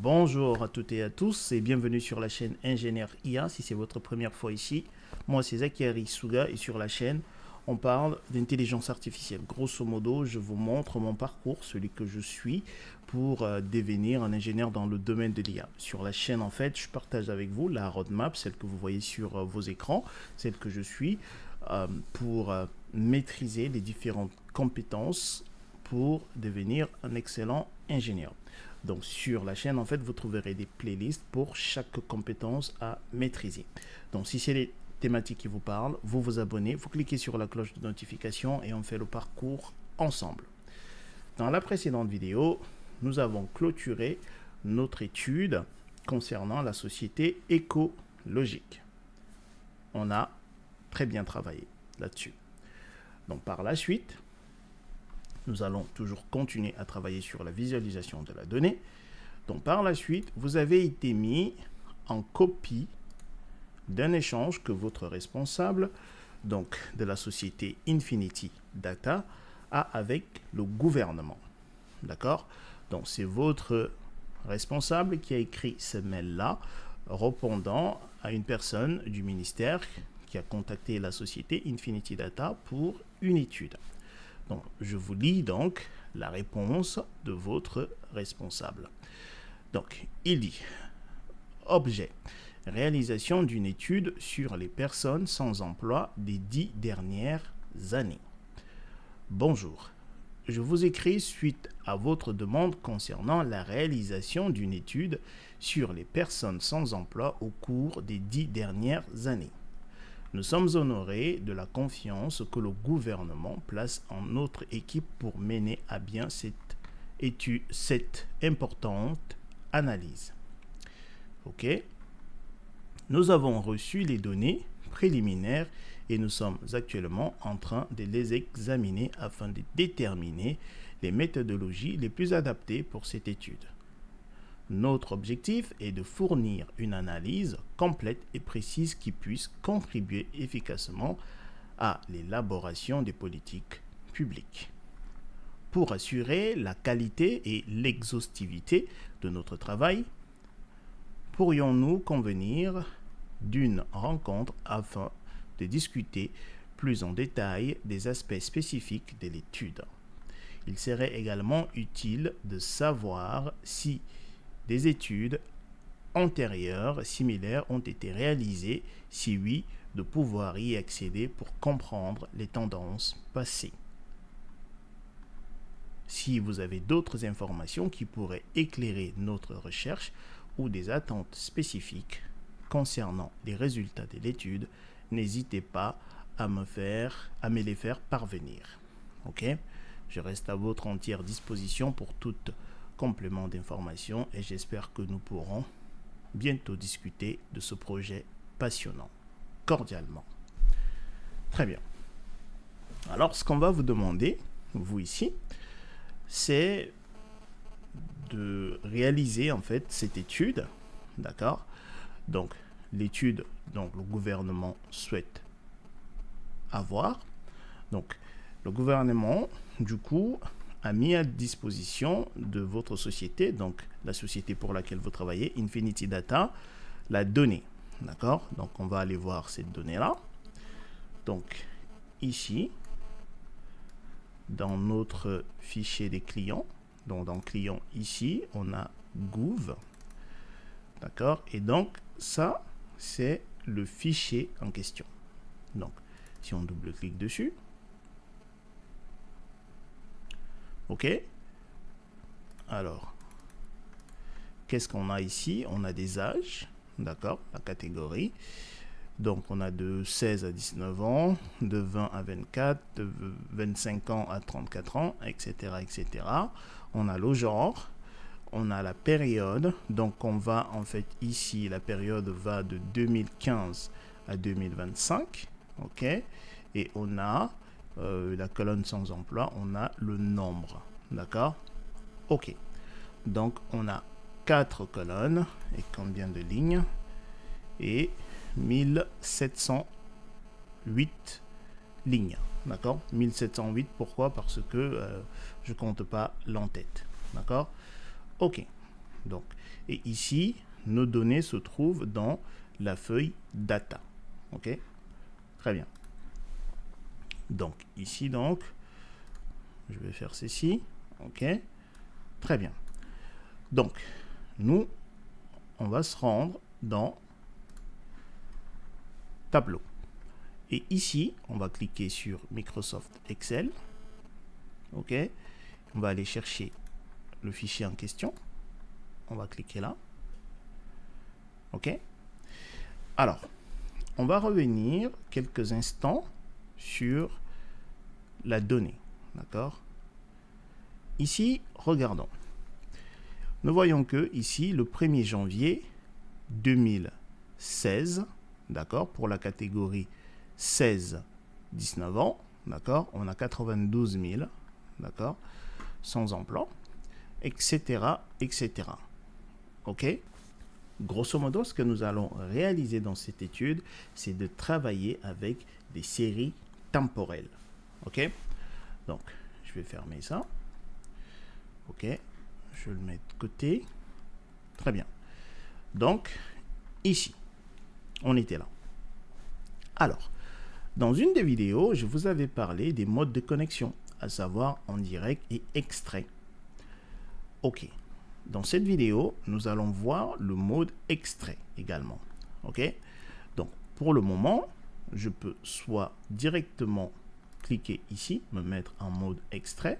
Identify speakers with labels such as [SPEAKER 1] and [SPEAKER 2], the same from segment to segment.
[SPEAKER 1] Bonjour à toutes et à tous et bienvenue sur la chaîne Ingénieur IA. Si c'est votre première fois ici, moi c'est Zakari Suga et sur la chaîne on parle d'intelligence artificielle. Grosso modo, je vous montre mon parcours, celui que je suis pour devenir un ingénieur dans le domaine de l'IA. Sur la chaîne, en fait, je partage avec vous la roadmap, celle que vous voyez sur vos écrans, celle que je suis pour maîtriser les différentes compétences pour devenir un excellent ingénieur. Donc sur la chaîne, en fait, vous trouverez des playlists pour chaque compétence à maîtriser. Donc si c'est les thématiques qui vous parlent, vous vous abonnez, vous cliquez sur la cloche de notification et on fait le parcours ensemble. Dans la précédente vidéo, nous avons clôturé notre étude concernant la société écologique. On a très bien travaillé là-dessus. Donc par la suite, nous allons toujours continuer à travailler sur la visualisation de la donnée. Donc par la suite, vous avez été mis en copie d'un échange que votre responsable donc de la société Infinity Data a avec le gouvernement. D'accord? Donc c'est votre responsable qui a écrit ce mail-là répondant à une personne du ministère qui a contacté la société Infinity Data pour une étude. Donc, je vous lis donc la réponse de votre responsable. Donc, il dit objet, réalisation d'une étude sur les personnes sans emploi des 10 dernières années. Bonjour, je vous écris suite à votre demande concernant la réalisation d'une étude sur les personnes sans emploi au cours des 10 dernières années. Nous sommes honorés de la confiance que le gouvernement place en notre équipe pour mener à bien cette étude, cette importante analyse. Ok. Nous avons reçu les données préliminaires et nous sommes actuellement en train de les examiner afin de déterminer les méthodologies les plus adaptées pour cette étude. Notre objectif est de fournir une analyse complète et précise qui puisse contribuer efficacement à l'élaboration des politiques publiques. Pour assurer la qualité et l'exhaustivité de notre travail, pourrions-nous convenir d'une rencontre afin de discuter plus en détail des aspects spécifiques de l'étude. Il serait également utile de savoir si des études antérieures similaires ont été réalisées, si oui, de pouvoir y accéder pour comprendre les tendances passées. Si vous avez d'autres informations qui pourraient éclairer notre recherche ou des attentes spécifiques concernant les résultats de l'étude, n'hésitez pas à me les faire parvenir. Ok? Je reste à votre entière disposition pour toute complément d'information et j'espère que nous pourrons bientôt discuter de ce projet passionnant. Cordialement. Très bien. Alors, ce qu'on va vous demander, vous ici, c'est de réaliser en fait cette étude, d'accord? Donc, l'étude dont le gouvernement souhaite avoir. Donc, le gouvernement, du coup, a mis à disposition de votre société, donc la société pour laquelle vous travaillez, Infinity Data, la donnée. D'accord? Donc, on va aller voir cette donnée-là. Donc, ici, dans notre fichier des clients, donc dans client ici, on a Gouv. D'accord? Et donc, ça, c'est le fichier en question. Donc, si on double-clique dessus, ok. Alors, qu'est-ce qu'on a ici? On a des âges, d'accord, la catégorie. Donc, on a de 16 à 19 ans, de 20 à 24, de 25 ans à 34 ans, etc., etc. On a le genre, on a la période. Donc, on va, en fait, ici, la période va de 2015 à 2025, ok. Et on a la colonne sans emploi, on a le nombre. D'accord? Ok. Donc, on a 4 colonnes et combien de lignes? Et 1708 lignes. D'accord? 1708, pourquoi? Parce que je compte pas l'en-tête. D'accord? Ok. Donc, et ici, nos données se trouvent dans la feuille data. OK? Très bien. Donc, ici, donc, je vais faire ceci. OK? Très bien. Donc, nous, on va se rendre dans Tableau. Et ici, on va cliquer sur Microsoft Excel. OK? On va aller chercher le fichier en question. On va cliquer là. OK? Alors, on va revenir quelques instants sur la donnée. D'accord? Ici, regardons. Nous voyons que ici, le 1er janvier 2016, d'accord, pour la catégorie 16-19 ans, d'accord, on a 92 000, d'accord, sans emploi, etc., etc. OK? Grosso modo, ce que nous allons réaliser dans cette étude, c'est de travailler avec des séries temporelles. OK? Donc, je vais fermer ça. OK? Je le mets de côté. Très bien. Donc, ici, on était là. Alors, dans une des vidéos, je vous avais parlé des modes de connexion, à savoir en direct et extrait. OK. Dans cette vidéo, nous allons voir le mode extrait également. OK? Donc, pour le moment, je peux soit directement cliquer ici, me mettre en mode extrait,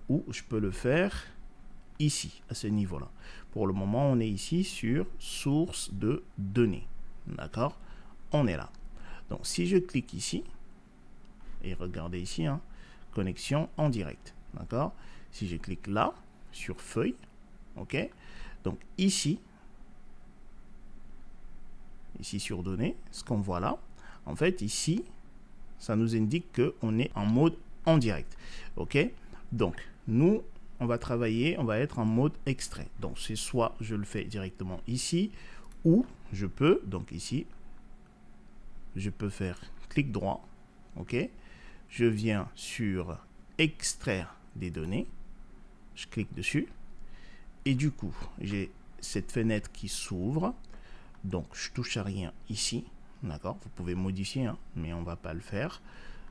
[SPEAKER 1] ou je peux le faire ici, à ce niveau-là. Pour le moment, on est ici sur source de données. D'accord? On est là. Donc, si je clique ici, et regardez ici, hein, connexion en direct. D'accord? Si je clique là, sur feuille, OK? Donc, ici sur données, ce qu'on voit là, en fait, ici, ça nous indique qu'on est en mode en direct. OK? Donc, nous, on va travailler, on va être en mode extrait. Donc, c'est soit je le fais directement ici, ou je peux, donc ici, je peux faire clic droit, OK? Je viens sur extraire des données, je clique dessus, et du coup, j'ai cette fenêtre qui s'ouvre, donc je touche à rien ici, d'accord? Vous pouvez modifier, hein, mais on ne va pas le faire.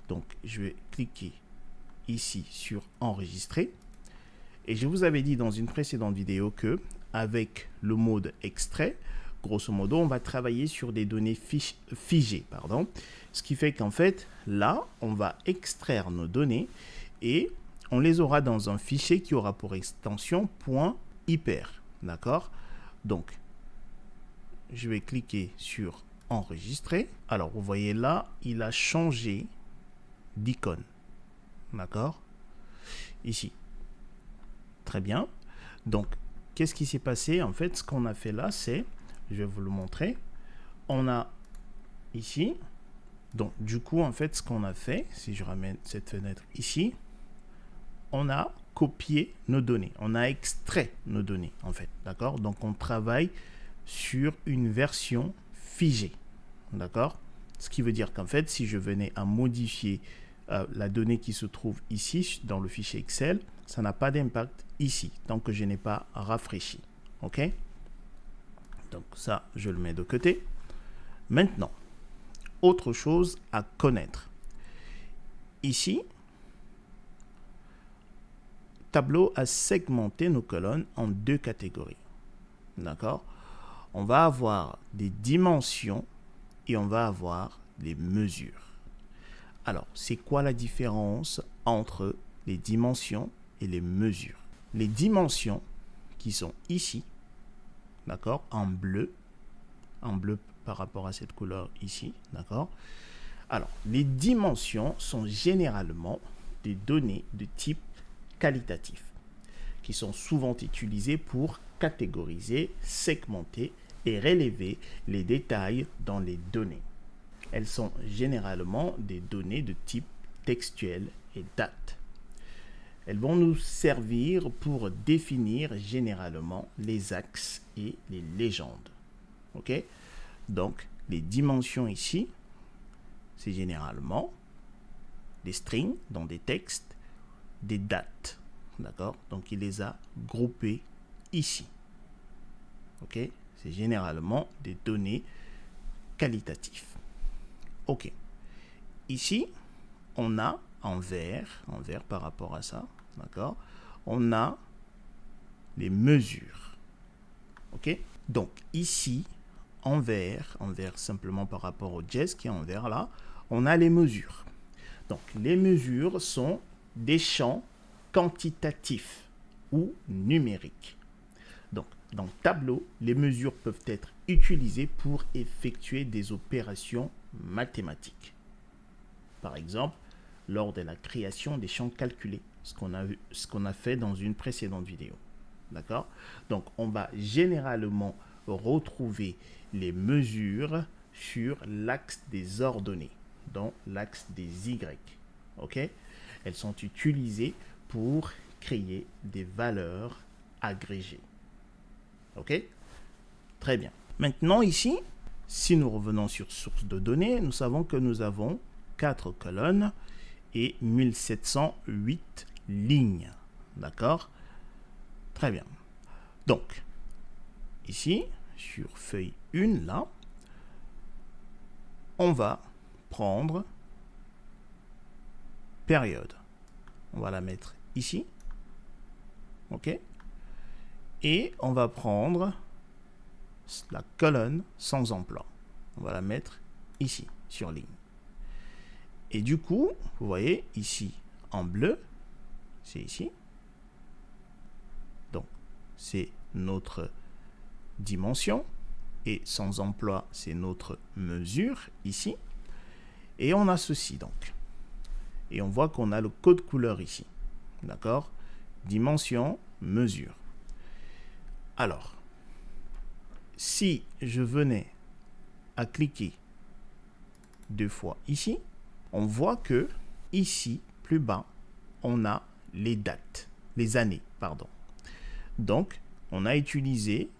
[SPEAKER 1] Donc, je vais cliquer ici sur enregistrer. Et je vous avais dit dans une précédente vidéo que avec le mode extrait, grosso modo, on va travailler sur des données figées, pardon. Ce qui fait qu'en fait, là, on va extraire nos données et on les aura dans un fichier qui aura pour extension .hyper, d'accord? Donc, je vais cliquer sur enregistrer. Alors, vous voyez là, il a changé d'icône, d'accord? Ici. Très bien. Donc, qu'est-ce qui s'est passé? En fait, ce qu'on a fait là, c'est, je vais vous le montrer, on a ici, donc du coup, en fait, ce qu'on a fait, si je ramène cette fenêtre ici, on a copié nos données, on a extrait nos données, en fait, d'accord? Donc, on travaille sur une version figée, d'accord? Ce qui veut dire qu'en fait, si je venais à modifier la donnée qui se trouve ici, dans le fichier Excel, ça n'a pas d'impact ici, tant que je n'ai pas rafraîchi. OK? Donc ça, je le mets de côté. Maintenant, autre chose à connaître. Ici, Tableau a segmenté nos colonnes en deux catégories. D'accord? On va avoir des dimensions et on va avoir des mesures. Alors, c'est quoi la différence entre les dimensions et les mesures? Les dimensions qui sont ici, d'accord, en bleu par rapport à cette couleur ici, d'accord. Alors, les dimensions sont généralement des données de type qualitatif, qui sont souvent utilisées pour catégoriser, segmenter et relever les détails dans les données. Elles sont généralement des données de type textuel et date. Elles vont nous servir pour définir généralement les axes et les légendes. OK? Donc, les dimensions ici, c'est généralement des strings dans des textes, des dates. D'accord? Donc, il les a groupées ici. Ok, c'est généralement des données qualitatives. Ok, ici, on a en vert par rapport à ça, d'accord, on a les mesures. Ok, donc ici, en vert simplement par rapport au Jez qui est en vert là, on a les mesures. Donc les mesures sont des champs quantitatifs ou numériques. Donc dans Tableau, les mesures peuvent être utilisées pour effectuer des opérations mathématiques. Par exemple, lors de la création des champs calculés, ce qu'on a fait dans une précédente vidéo. D'accord? Donc on va généralement retrouver les mesures sur l'axe des ordonnées, dans l'axe des Y. Ok? Elles sont utilisées pour créer des valeurs agrégées. Ok? Très bien. Maintenant ici, si nous revenons sur source de données, nous savons que nous avons 4 colonnes et 1708 lignes. D'accord? Très bien. Donc, ici, sur feuille 1, là, on va prendre période. On va la mettre ici. OK? Et on va prendre la colonne sans emploi. On va la mettre ici, sur ligne. Et du coup, vous voyez ici, en bleu, c'est ici. Donc, c'est notre dimension. Et sans emploi, c'est notre mesure ici. Et on a ceci donc. Et on voit qu'on a le code couleur ici. D'accord? Dimension, mesure. Alors, si je venais à cliquer 2 fois ici, on voit que ici, plus bas, on a les dates, les années, pardon. Donc,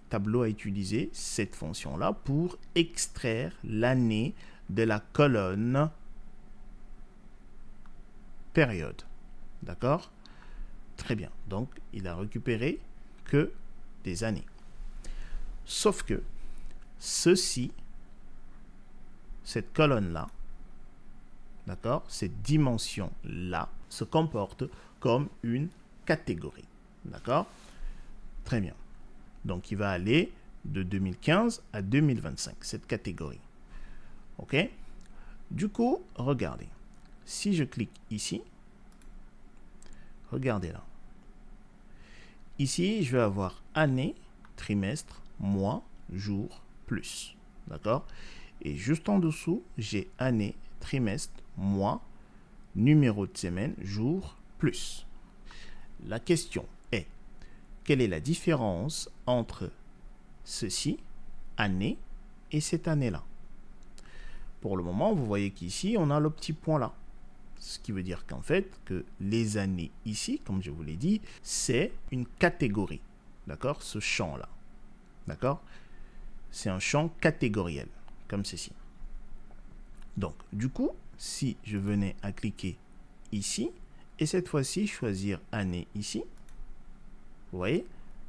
[SPEAKER 1] Tableau a utilisé cette fonction-là pour extraire l'année de la colonne période. D'accord? Très bien. Donc, il a récupéré que des années. Sauf que cette colonne-là, d'accord, cette dimension-là se comporte comme une catégorie. D'accord? Très bien. Donc, il va aller de 2015 à 2025, cette catégorie. OK? Du coup, regardez. Si je clique ici, regardez là. Ici, je vais avoir année, trimestre, mois, jour, plus. D'accord? Et juste en dessous, j'ai année, trimestre, mois, numéro de semaine, jour, plus. La question est, quelle est la différence entre ceci, année, et cette année-là? Pour le moment, vous voyez qu'ici, on a le petit point là. Ce qui veut dire qu'en fait, que les années ici, comme je vous l'ai dit, c'est une catégorie. D'accord? Ce champ-là. D'accord? C'est un champ catégoriel, comme ceci. Donc, du coup, si je venais à cliquer ici, et cette fois-ci, choisir année ici, vous voyez,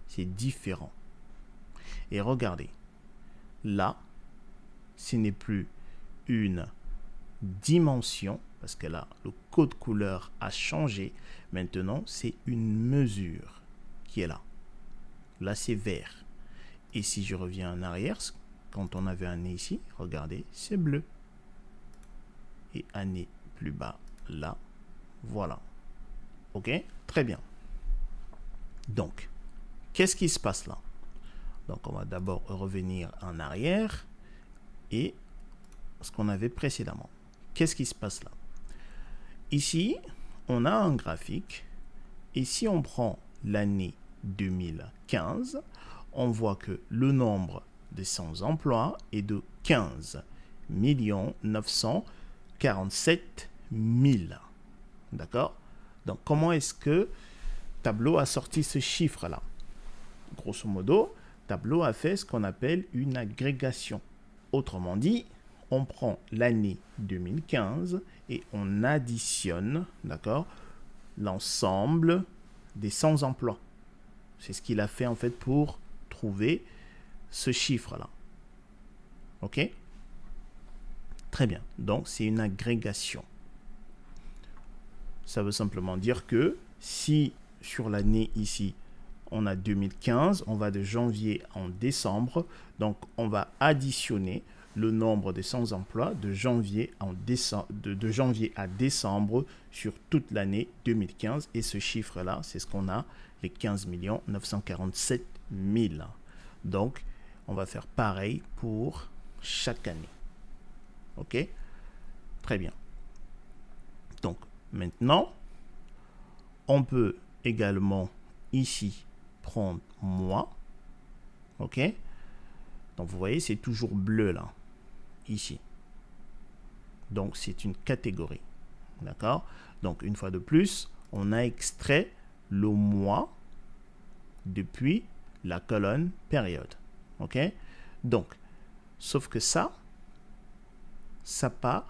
[SPEAKER 1] c'est différent. Et regardez, là, ce n'est plus une dimension, parce que là, le code couleur a changé. Maintenant, c'est une mesure qui est là. Là, c'est vert. Et si je reviens en arrière, quand on avait année ici, regardez, c'est bleu. Et année plus bas, là, voilà. OK? Très bien. Donc, qu'est-ce qui se passe là? Donc, on va d'abord revenir en arrière et ce qu'on avait précédemment. Qu'est-ce qui se passe là? Ici, on a un graphique et si on prend l'année 2015, on voit que le nombre de sans-emploi est de 15 947 000. D'accord? Donc, comment est-ce que Tableau a sorti ce chiffre-là? Grosso modo, Tableau a fait ce qu'on appelle une agrégation. Autrement dit, on prend l'année 2015 et on additionne, d'accord, l'ensemble des sans-emploi. C'est ce qu'il a fait en fait pour trouver ce chiffre-là. OK? Très bien. Donc, c'est une agrégation. Ça veut simplement dire que si sur l'année ici, on a 2015, on va de janvier en décembre. Donc, on va additionner le nombre de sans-emploi de janvier à décembre sur toute l'année 2015. Et ce chiffre-là, c'est ce qu'on a, les 15 947 000. Donc, on va faire pareil pour chaque année. OK? Très bien. Donc, maintenant, on peut également ici prendre mois. OK? Donc, vous voyez, c'est toujours bleu là, ici. Donc, c'est une catégorie. D'accord? Donc, une fois de plus, on a extrait le mois depuis la colonne période. OK? Donc, sauf que ça n'a pas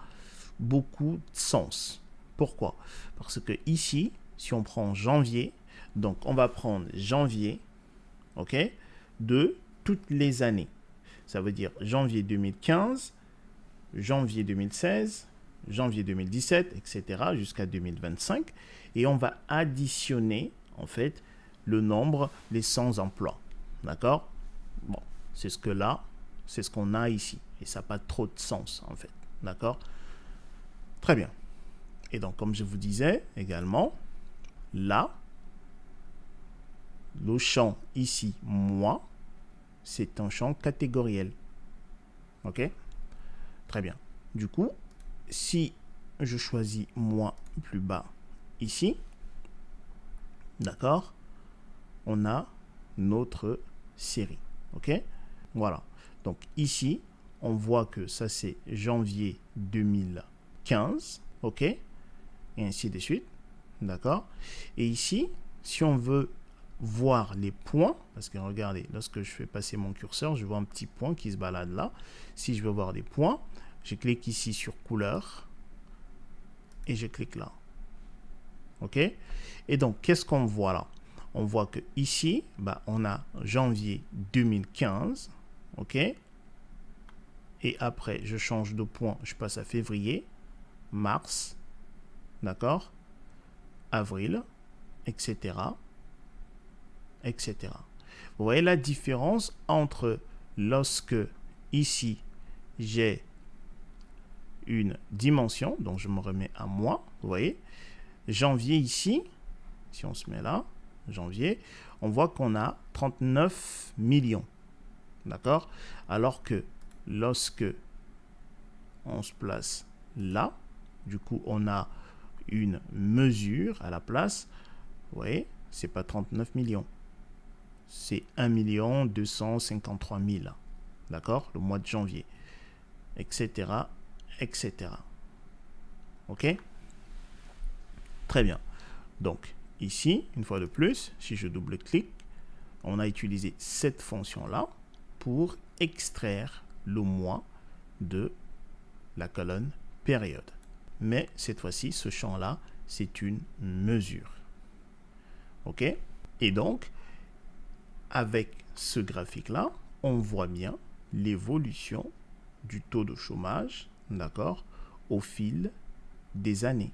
[SPEAKER 1] beaucoup de sens. Pourquoi? Parce que ici, si on prend janvier, donc on va prendre janvier, OK, de toutes les années. Ça veut dire janvier 2015, janvier 2016, janvier 2017, etc. jusqu'à 2025. Et on va additionner, en fait, le nombre, les sans-emploi. D'accord? Bon, c'est ce que là, c'est ce qu'on a ici. Et ça n'a pas trop de sens, en fait. D'accord? Très bien. Et donc, comme je vous disais également, là, le champ ici, mois, c'est un champ catégoriel. OK? Très bien. Du coup, si je choisis mois plus bas ici, d'accord, on a notre série. OK? Voilà. Donc ici, on voit que ça c'est janvier 2015. OK? Et ainsi de suite. D'accord? Et ici, si on veut voir les points, parce que regardez, lorsque je fais passer mon curseur, je vois un petit point qui se balade là. Si je veux voir des points, je clique ici sur couleur et je clique là. OK? Et donc, qu'est-ce qu'on voit là? On voit que ici, bah, on a janvier 2015. OK? Et après, je change de point, je passe à février, mars, d'accord? Avril, etc. etc. Vous voyez la différence entre lorsque ici j'ai une dimension, donc je me remets à mois, vous voyez, janvier ici, si on se met là, janvier, on voit qu'on a 39 millions, d'accord? Alors que lorsque on se place là, du coup on a une mesure à la place, vous voyez, c'est pas 39 millions. C'est 1 253 000, d'accord, le mois de janvier, etc., etc. OK? Très bien. Donc, ici, une fois de plus, si je double-clique, on a utilisé cette fonction-là pour extraire le mois de la colonne période. Mais cette fois-ci, ce champ-là, c'est une mesure. OK? Et donc, avec ce graphique-là, on voit bien l'évolution du taux de chômage, d'accord, au fil des années.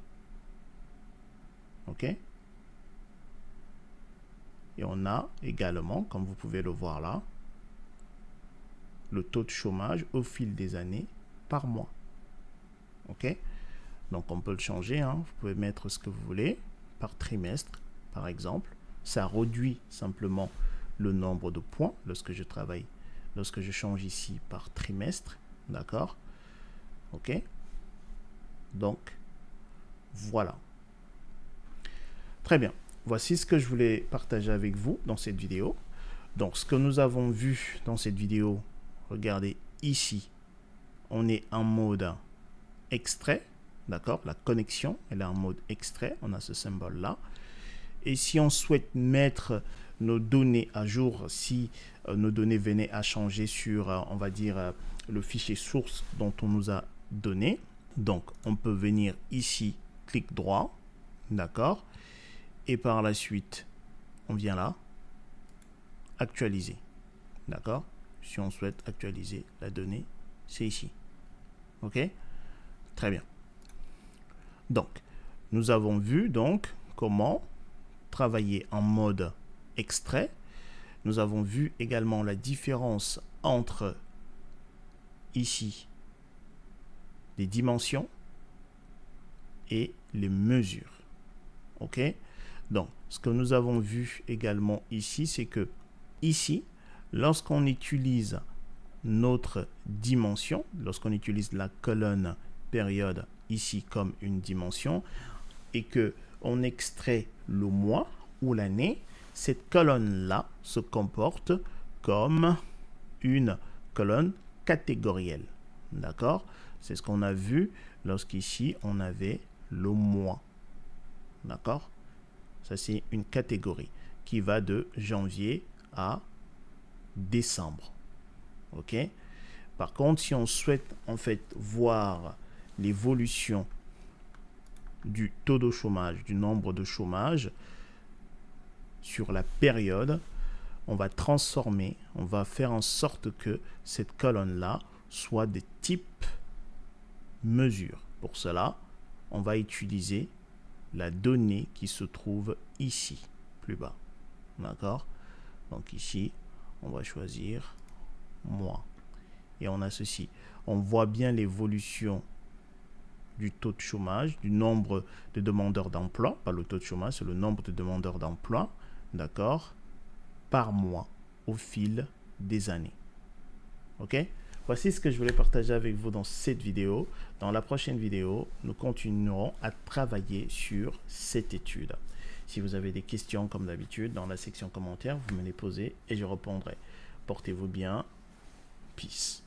[SPEAKER 1] OK? Et on a également, comme vous pouvez le voir là, le taux de chômage au fil des années par mois. OK? Donc, on peut le changer, hein. Vous pouvez mettre ce que vous voulez par trimestre, par exemple. Ça réduit simplement le nombre de points lorsque je travaille, lorsque je change ici par trimestre, d'accord? OK? Donc, voilà. Très bien. Voici ce que je voulais partager avec vous dans cette vidéo. Donc, ce que nous avons vu dans cette vidéo, regardez ici, on est en mode extrait, d'accord? La connexion, elle est en mode extrait, on a ce symbole-là. Et si on souhaite mettre nos données à jour, si nos données venaient à changer sur, on va dire, le fichier source dont on nous a donné, donc on peut venir ici, clic droit, d'accord, et par la suite, on vient là, actualiser, d'accord, si on souhaite actualiser la donnée, c'est ici. OK? Très bien. Donc, nous avons vu donc comment travailler en mode extrait. Nous avons vu également la différence entre ici les dimensions et les mesures. OK? Donc, ce que nous avons vu également ici, c'est que ici, lorsqu'on utilise notre dimension, lorsqu'on utilise la colonne période ici comme une dimension et que on extrait le mois ou l'année, cette colonne-là se comporte comme une colonne catégorielle. D'accord? C'est ce qu'on a vu lorsqu'ici on avait le mois. D'accord? Ça, c'est une catégorie qui va de janvier à décembre. OK? Par contre, si on souhaite en fait voir l'évolution du taux de chômage, du nombre de chômage sur la période, on va transformer, on va faire en sorte que cette colonne-là soit de type mesure. Pour cela, on va utiliser la donnée qui se trouve ici, plus bas. D'accord? Donc ici, on va choisir mois. Et on a ceci. On voit bien l'évolution du taux de chômage, du nombre de demandeurs d'emploi, pas le taux de chômage, c'est le nombre de demandeurs d'emploi, d'accord, par mois au fil des années. OK? Voici ce que je voulais partager avec vous dans cette vidéo. Dans la prochaine vidéo, nous continuerons à travailler sur cette étude. Si vous avez des questions, comme d'habitude, dans la section commentaires, vous me les posez et je répondrai. Portez-vous bien. Peace.